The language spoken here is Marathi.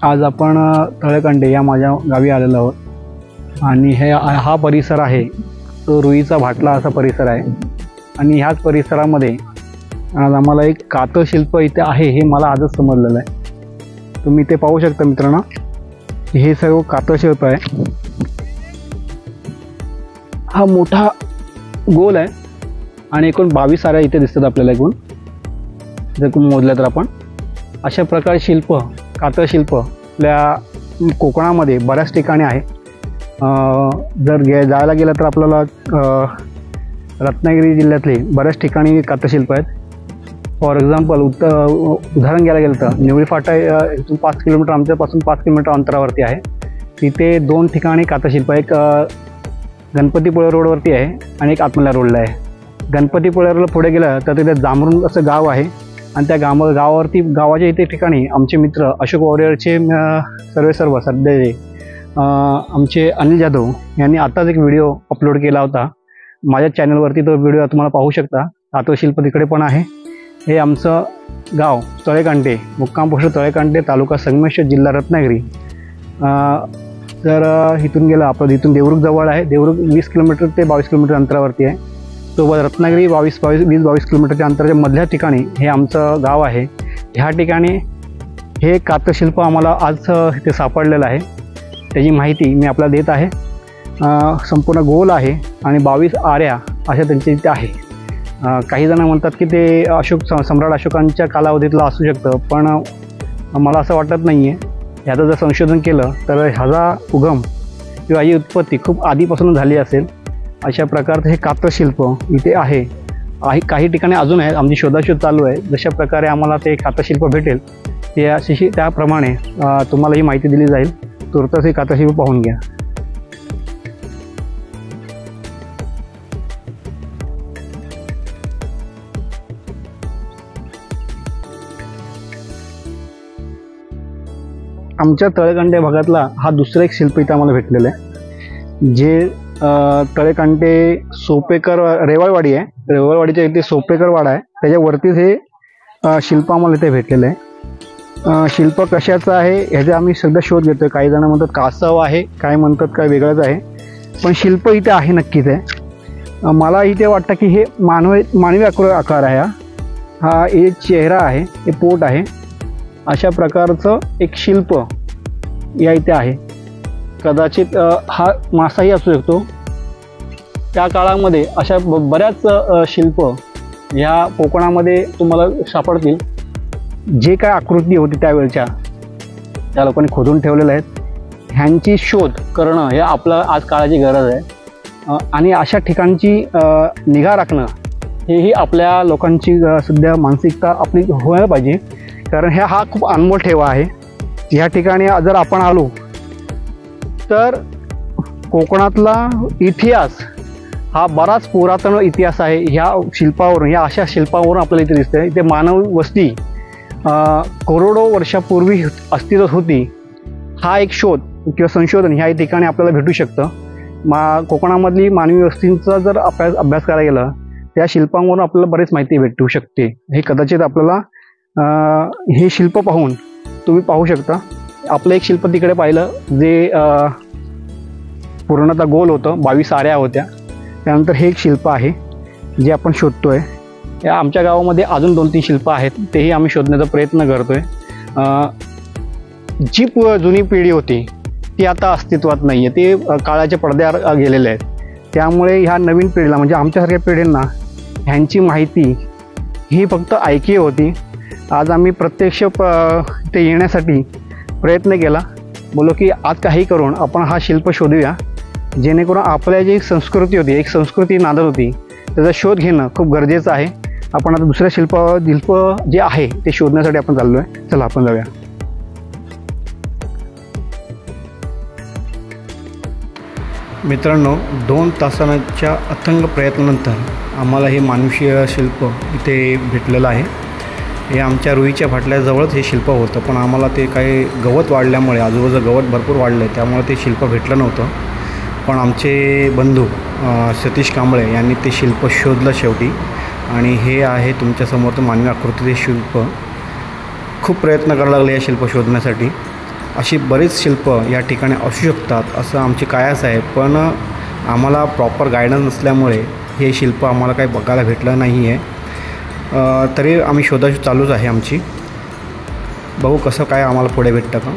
आज आपण तळेकंडे या माझ्या गावी आलेलो आहोत आणि हा परिसर आहे तो रुईचा भाटला असा परिसर आहे आणि ह्याच परिसरामध्ये आज आम्हाला एक कातळशिल्प इथे आहे हे मला आजच समजलेलं आहे। तुम्ही इथे पाहू शकता मित्रांनो, हे सर्व कातळशिल्प आहे। हा मोठा गोल आहे आणि एकूण 22 साऱ्या इथे दिसतात आपल्याला। एकूण जर कोण मोजल्या तर आपण अशा प्रकारे शिल्प कातळशिल्प आपल्या कोकणामध्ये बऱ्याच ठिकाणी आहे। जर जायला गेलं तर आपल्याला रत्नागिरी जिल्ह्यातले बऱ्याच ठिकाणी कातळशिल्प आहेत। फॉर एक्झाम्पल उदाहरण घ्यायला गेलं तर निवळी फाटा इथून 5 किलोमीटर आमच्यापासून 5 किलोमीटर अंतरावरती आहे। तिथे 2 ठिकाणी कातळशिल्प, एक गणपतीपुळे रोडवरती आहे आणि एक आत्मला रोडला आहे। गणपतीपुळे रोडला पुढे गेलं तर तिथे जांभरुण असं गाव आहे आणि त्या गावावरती गावाच्या इथे ठिकाणी आमचे मित्र अशोक वॉरियरचे सर्व सध्या आमचे अनिल जाधव यांनी आताच एक व्हिडिओ अपलोड केला होता माझ्या चॅनलवरती। तो व्हिडिओ तुम्हाला पाहू शकता। कातळशिल्प तिकडे पण आहे। हे आमचं गाव तळेकांडे, मुक्काम पोस्ट तळेकांडे, तालुका संगमेश्वर, जिल्हा रत्नागिरी। जर इथून गेलं आपण, इथून देवरुख जवळ आहे। देवरुख 20 किलोमीटर ते 22 किलोमीटर अंतरावरती आहे। सोबत रत्नागिरी 20-22 किलोमीटरच्या अंतराच्या मधल्या ठिकाणी हे आमचं गाव आहे। ह्या ठिकाणी हे कातळशिल्प आम्हाला आज इथे सापडलेलं आहे। त्याची माहिती मी आपल्याला देत आहे। संपूर्ण गोल आहे आणि 22 आऱ्या अशा त्यांच्या इथे आहे। काही जण म्हणतात की ते सम्राट अशोकांच्या कालावधीतलं असू शकतं, पण मला असं वाटत नाही आहे। ह्याचं जर संशोधन केलं तर ह्याचा उगम किंवा ही उत्पत्ती खूप आधीपासून झाली असेल। अशा प्रकारचं हे कातळशिल्प इथे आहे। काही ठिकाणी अजून आहे, आमची शोधाशोध चालू आहे। जशा प्रकारे आम्हाला ते कातळशिल्प भेटेल त्याप्रमाणे तुम्हाला ही माहिती दिली जाईल। तुर्तास हे कातळशिल्प पाहून घ्या। आमच्या तळेकांडे भागातला हा दुसरा एक शिल्प इथं आम्हाला भेटलेला आहे, जे तळेकांडे सोपेकर रेवाळवाडी आहे। रेवाळवाडीच्या इथे सोपेकर वाडा आहे, त्याच्यावरतीच हे शिल्प आम्हाला इथे भेटलेलं आहे। शिल्प कशाचं आहे ह्याचा आम्ही सध्या शोध घेतोय। काही जण म्हणतात कासव आहे, काय म्हणतात काय वेगळंच आहे, पण शिल्प इथे आहे नक्कीच आहे। मला इथे वाटतं की हे मानवी आकार आहे। हा एक चेहरा आहे, हे पोट आहे, अशा प्रकारचं एक शिल्प या इथे आहे। कदाचित हा मासाही असू शकतो। त्या काळामध्ये अशा बऱ्याच शिल्प ह्या कोकणामध्ये तुम्हाला सापडतील। जे काय आकृती होती त्यावेळच्या त्या लोकांनी खोदून ठेवलेल्या आहेत। ह्यांची शोध करणं हे आपलं आज काळाची गरज आहे आणि अशा ठिकाणची निगा राखणं हेही आपल्या लोकांची सध्या मानसिकता आपली व्हायला पाहिजे, कारण हा खूप अनमोल ठेवा आहे। ह्या ठिकाणी जर आपण आलो तर कोकणातला इतिहास हा बराच पुरातन इतिहास आहे। ह्या शिल्पावरून, ह्या अशा शिल्पावरून आपल्याला इथे दिसते। इथे मानव वस्ती करोडो वर्षापूर्वी अस्तित्वात होती। हा एक शोध किंवा संशोधन ह्या ठिकाणी आपल्याला भेटू शकतं। कोकणामधली मानवी वस्तींचा जर अभ्यास करायला गेला त्या शिल्पांवरून आपल्याला बरीच माहिती भेटू शकते। हे कदाचित आपल्याला हे शिल्प पाहून तुम्ही पाहू शकता। आपलं एक शिल्प तिकडे पाहिलं जे पूर्णतः गोल होतं, 22 आऱ्या होत्या। त्यानंतर हे एक शिल्प आहे जे आपण शोधतोय। या आमच्या गावामध्ये अजून 2-3 शिल्प आहेत, तेही आम्ही शोधण्याचा प्रयत्न करतोय। जी जुनी पिढी होती ती आता अस्तित्वात नाही आहे, ते काळाच्या पडद्यावर गेलेले आहेत। त्यामुळे ह्या नवीन पिढीला म्हणजे आमच्यासारख्या पिढींना ह्यांची माहिती ही फक्त ऐकी होती। आज आम्ही प्रत्यक्ष ते येण्यासाठी प्रयत्न केला। बोलो की आज काही करून आपण हा शिल्प शोधूया, जेणेकरून आपल्या जी संस्कृती होती, एक संस्कृती नांदत होती, त्याचा शोध घेणं खूप गरजेचं आहे। आपण आता दुसऱ्या शिल्प जे आहे ते शोधण्यासाठी आपण चाललो आहे। चला आपण जाऊया। मित्रांनो, 2 तासांच्या अथंग प्रयत्नानंतर आम्हाला हे मानुषीय शिल्प इथे भेटलेलं आहे। हे आमच्या रुईच्या भाटल्याजवळच हे शिल्प होतं, पण आम्हाला ते काही गवत वाढल्यामुळे, आजूबाजूला गवत भरपूर वाढलं आहे, त्यामुळे ते शिल्प भेटलं नव्हतं। पण आमचे बंधू सतीश कांबळे यांनी ते शिल्प शोधलं शेवटी आणि हे आहे तुमच्यासमोर तो मानवी आकृतीचे शिल्प। खूप प्रयत्न करायला लागले या शिल्प शोधण्यासाठी। अशी बरीच शिल्प या ठिकाणी असू शकतात असं आमची कायास आहे, पण आम्हाला प्रॉपर गायडन्स नसल्यामुळे हे शिल्प आम्हाला काही बघायला भेटलं नाही आहे. तरी आम्ही शोधाशोध चालूच आहे आमची. बघू कसं काय आम्हाला पुढे भेटतं का.